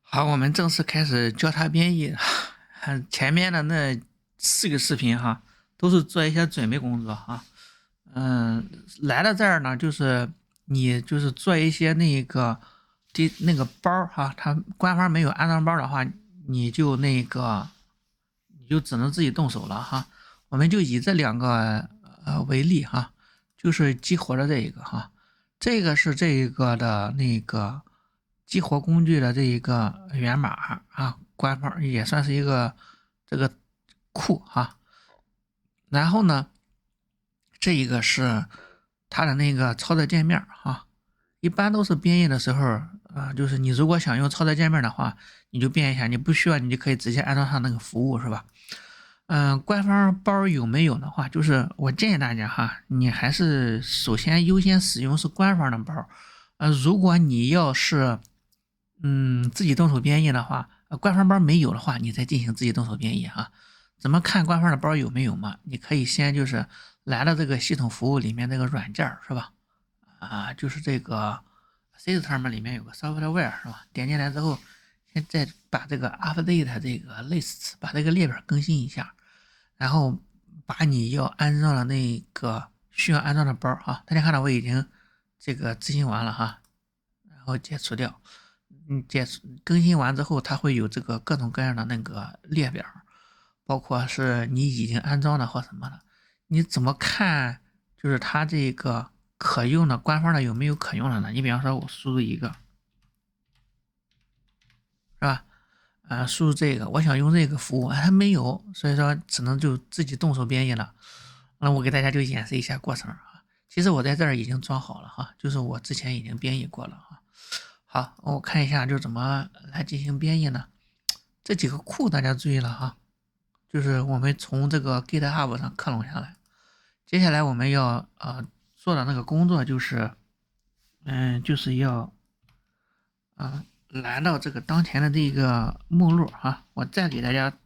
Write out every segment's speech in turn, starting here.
好，我们正式开始交叉编译。前面的那4个视频哈，都是做一些准备工作哈。来到这儿呢，就是你就是做一些那个包哈，它官方没有安装包的话，你就只能自己动手了哈。我们就以这2个为例哈，就是激活的这一个哈，这个是这一个的那个激活工具的这一个源码啊，官方也算是一个这个库哈。然后呢，这一个是它的那个操作界面哈，一般都是编译的时候就是你如果想用操作界面的话，你就编一下，你不需要你就可以直接安装上那个服务是吧？官方包有没有的话，就是我建议大家哈，你还是首先优先使用是官方的包。如果你要是自己动手编译的话，官方包没有的话，你再进行自己动手编译哈。怎么看官方的包有没有嘛？你可以先就是来到这个系统服务里面这个软件是吧？就是这个 System 里面有个 Software 是吧？点进来之后，现在把这个 Update 这个 List 把这个列表更新一下，然后把你要安装的那个需要安装的包哈，大家看到我已经这个执行完了哈，然后解除掉。更新完之后，它会有这个各种各样的那个列表，包括是你已经安装的或什么的。你怎么看？就是它这个可用的官方的有没有可用的呢？你比方说，我输入一个，是吧？输入这个，我想用这个服务，它没有，所以说只能就自己动手编译了。那我给大家就演示一下过程啊。其实我在这儿已经装好了哈，就是我之前已经编译过了哈。好，我看一下就怎么来进行编译呢？这几个库大家注意了哈，就是我们从这个 GitHub 上克隆下来。接下来我们要做的那个工作就是，就是要来到这个当前的这个目录哈，我再给大家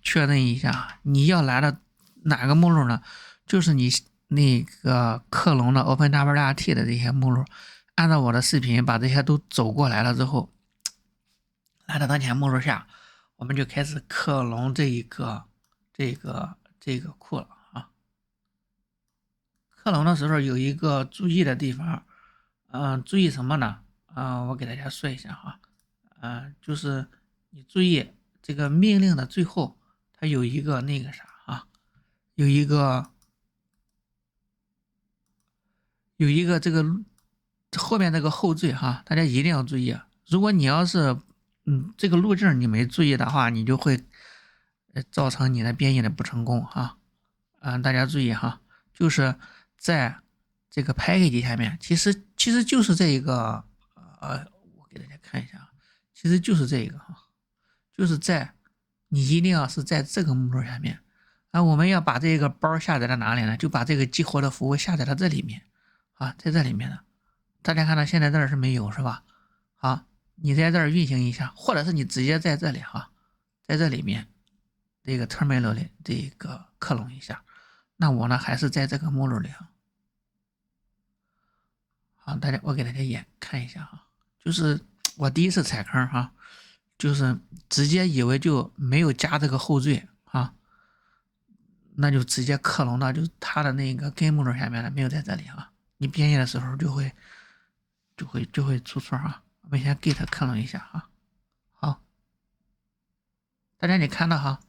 确认一下，你要来的哪个目录呢？就是你那个克隆的 OpenWRT 的这些目录，按照我的视频把这些都走过来了之后，来到当前目录下，我们就开始克隆这个库了啊。克隆的时候有一个注意的地方，注意什么呢？我给大家说一下哈，就是你注意这个命令的最后，它有一个那个啥啊，有一个这个后面这个后缀哈，大家一定要注意。如果你要是这个路径你没注意的话，你就会造成你的编译的不成功哈。大家注意哈，就是在这个 package 下面，其实就是这一个我给大家看一下，其实就是这个哈，就是你一定要是在这个目录下面。我们要把这个包下载到哪里呢？就把这个激活的服务下载到这里面在这里面呢。大家看到现在这儿是没有是吧？好，你在这儿运行一下，或者是你直接在这里在这里面这个 terminal 里这个克隆一下。那我呢还是在这个目录里好，我给大家看一下哈，就是我第一次踩坑哈，就是直接以为就没有加这个后缀那就直接克隆到就是它的那个根目录下面了，没有在这里你编译的时候就会出错我们先 git 克隆一下好，大家你看到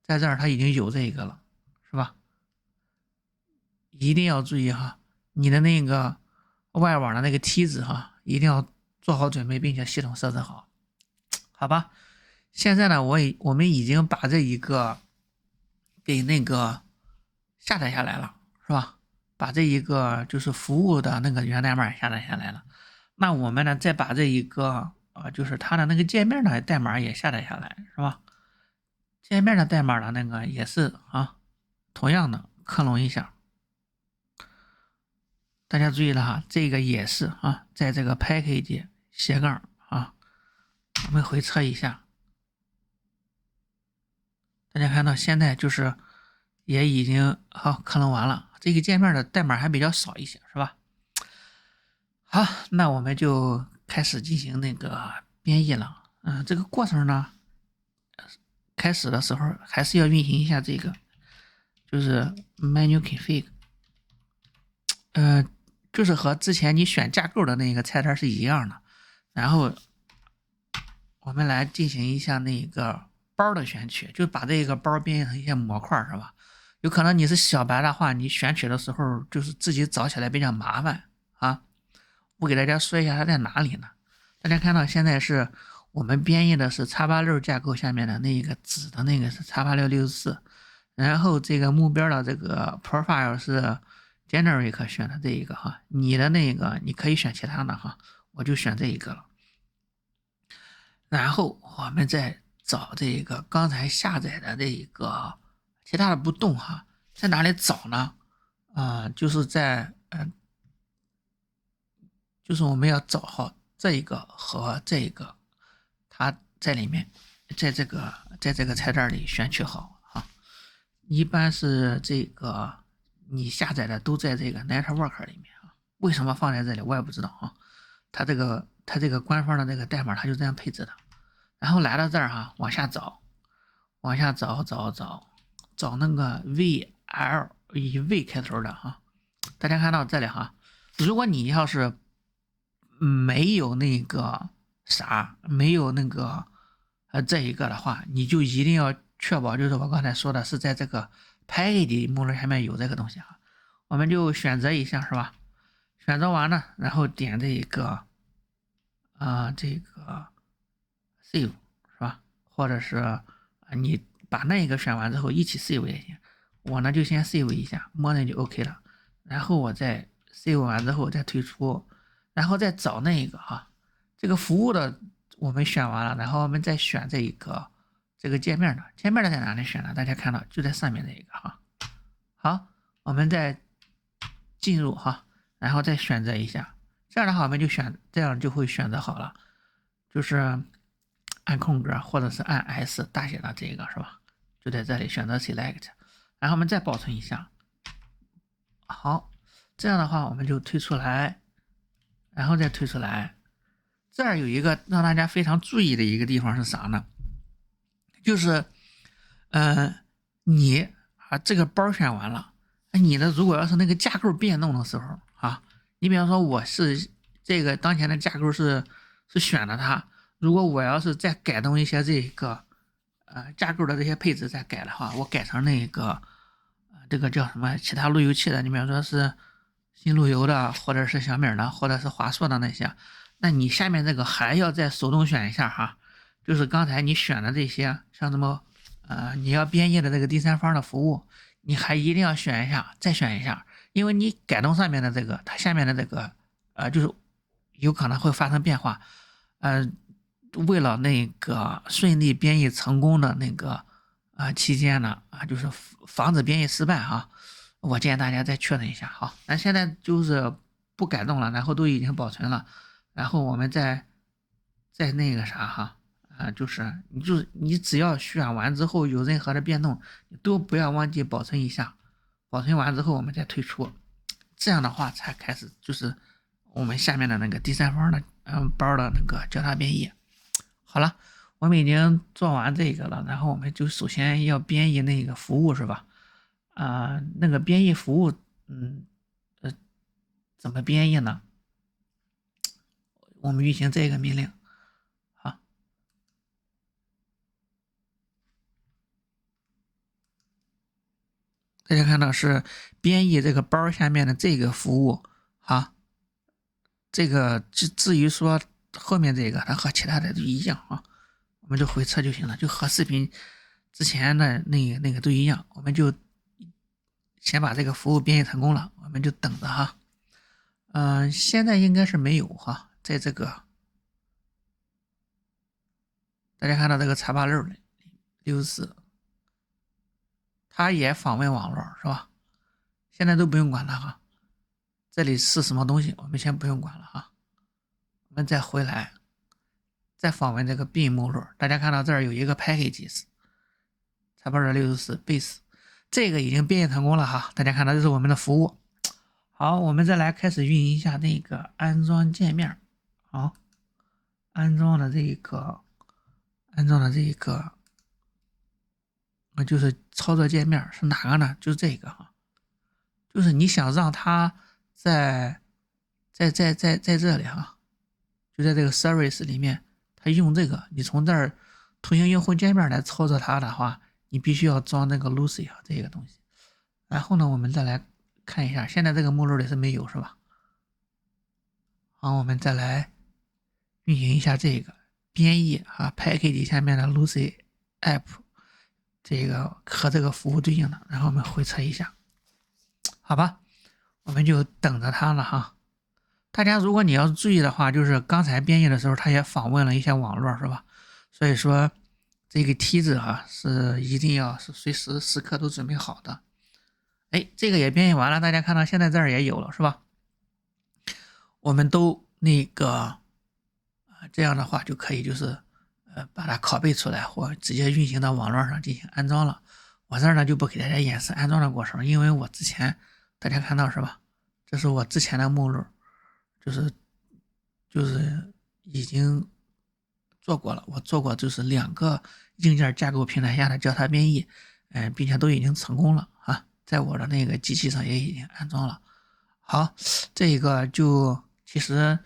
在这儿它已经有这一个了，是吧？一定要注意你的那个外网的那个梯子一定要做好准备，并且系统设置好，好吧？现在呢，我们已经把这一个给那个下载下来了，是吧？把这一个就是服务的那个源代码下载下来了。那我们呢，再把这一个就是它的那个界面的代码也下载下来，是吧？界面的代码的那个也是同样的克隆一下。大家注意了这个也是在这个 package 斜杠我们回测一下。大家看到现在就是也已经克隆完了，这个界面的代码还比较少一些，是吧？好，那我们就开始进行那个编译了。这个过程呢，开始的时候还是要运行一下这个，就是 menu config，就是和之前你选架构的那个菜单是一样的。然后我们来进行一下那个包的选取，就把这个包编译成一些模块，是吧？有可能你是小白的话，你选取的时候就是自己找起来比较麻烦啊。我给大家说一下它在哪里呢？大家看到现在是我们编译的是 X86 架构下面的那个子的那个是 X8664，然后这个目标的这个 profile 是 generic 选的这一个哈，你的那个你可以选其他的哈，我就选这一个了。然后我们再找这个刚才下载的这一个，其他的不动哈，在哪里找呢？就是在就是我们要找好这一个和这一个，它在里面，在这个菜单里选取好啊。一般是这个你下载的都在这个 network 里面啊。为什么放在这里我也不知道啊。它这个官方的这个代码它就这样配置的。然后来到这儿哈，往下找那个 VL 以 V 开头的哈。大家看到这里哈，如果你要是没有那个没有那个这一个的话，你就一定要确保，就是我刚才说的是在这个 package 目录下面有这个东西哈。我们就选择一下是吧？选择完了，然后点这一个这个 save 是吧？或者是你把那个选完之后一起 save 也行。我呢就先 save 一下，默认就 OK 了。然后我再 save 完之后再退出，然后再找那一个哈，这个服务的我们选完了，然后我们再选这个界面的在哪里选呢？大家看到就在上面这一个哈。好，我们再进入哈，然后再选择一下，这样的话我们就这样就会选择好了，就是按空格或者是按 S 大写的这个是吧？就在这里选择 select， 然后我们再保存一下。好，这样的话我们就退出来，然后再退出来。这儿有一个让大家非常注意的一个地方是啥呢？就是你这个包选完了，你的如果要是那个架构变动的时候啊，你比方说我是这个当前的架构是选了它，如果我要是再改动一些这个架构的这些配置再改的话，我改成那个这个叫什么其他路由器的，你比方说是新路由的，或者是小米的，或者是华硕的那些，那你下面这个还要再手动选一下哈，就是刚才你选的这些，像什么你要编译的这个第三方的服务，你还一定要选一下，再选一下，因为你改动上面的这个，它下面的这个就是有可能会发生变化，为了那个顺利编译成功的那个期间呢就是防止编译失败哈，我建议大家再确认一下。好，咱现在就是不改动了，然后都已经保存了，然后我们再那个啥哈，就是你只要选完之后有任何的变动，你都不要忘记保存一下，保存完之后我们再退出，这样的话才开始就是我们下面的那个第三方的包的那个交叉编译。好了，我们已经做完这个了，然后我们就首先要编译那个服务是吧？那个编译服务，怎么编译呢？我们运行这个命令，好，大家看到是编译这个包下面的这个服务，好，这个至于说后面这个，它和其他的都一样啊，我们就回测就行了，就和视频之前的那个都一样，我们就先把这个服务编译成功了，我们就等着哈。现在应该是没有哈，在这个大家看到这个X8664，它也访问网络是吧？现在都不用管它哈，这里是什么东西我们先不用管了哈，我们再回来再访问这个 bin 目录，大家看到这儿有一个 packages X8664 base， 这个已经编译成功了哈，大家看到这是我们的服务。好，我们再来开始运营一下那个安装界面。好，安装的这个安装的这一个，就是操作界面是哪个呢？就是这个哈，就是你想让它在这里哈，就在这个 service 里面，它用这个，你从这儿图形用户界面来操作它的话，你必须要装那个 Lucy 啊这个东西。然后呢，我们再来看一下，现在这个目录里是没有是吧？好，我们再来运行一下这个编译啊 package 下面的 Lucy app 这个和这个服务对应的，然后我们回测一下，好吧，我们就等着它了哈。大家如果你要注意的话，就是刚才编译的时候，它也访问了一些网络是吧？所以说这个梯子哈是一定要是随时时刻都准备好的。哎，这个也编译完了，大家看到现在这儿也有了是吧？我们都那个这样的话就可以就是把它拷贝出来或直接运行到网络上进行安装了。我这儿呢就不给大家演示安装的过程，因为我之前大家看到是吧？这是我之前的目录，就是已经做过了，我做过就是2个硬件架构平台下的交叉编译，并且都已经成功了啊，在我的那个机器上也已经安装了。好，这个就其实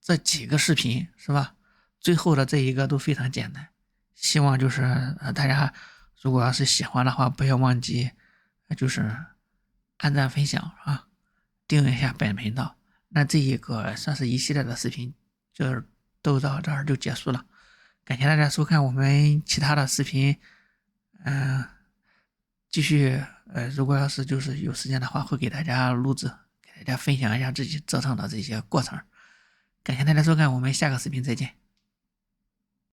这几个视频是吧？最后的这一个都非常简单，希望就是大家如果要是喜欢的话，不要忘记就是按赞分享啊，订阅一下本频道。那这一个算是一系列的视频，就是都到这儿就结束了。感谢大家收看我们其他的视频，继续如果要是就是有时间的话，会给大家录制，给大家分享一下自己折腾的这些过程。感谢大家收看，我们下个视频再见。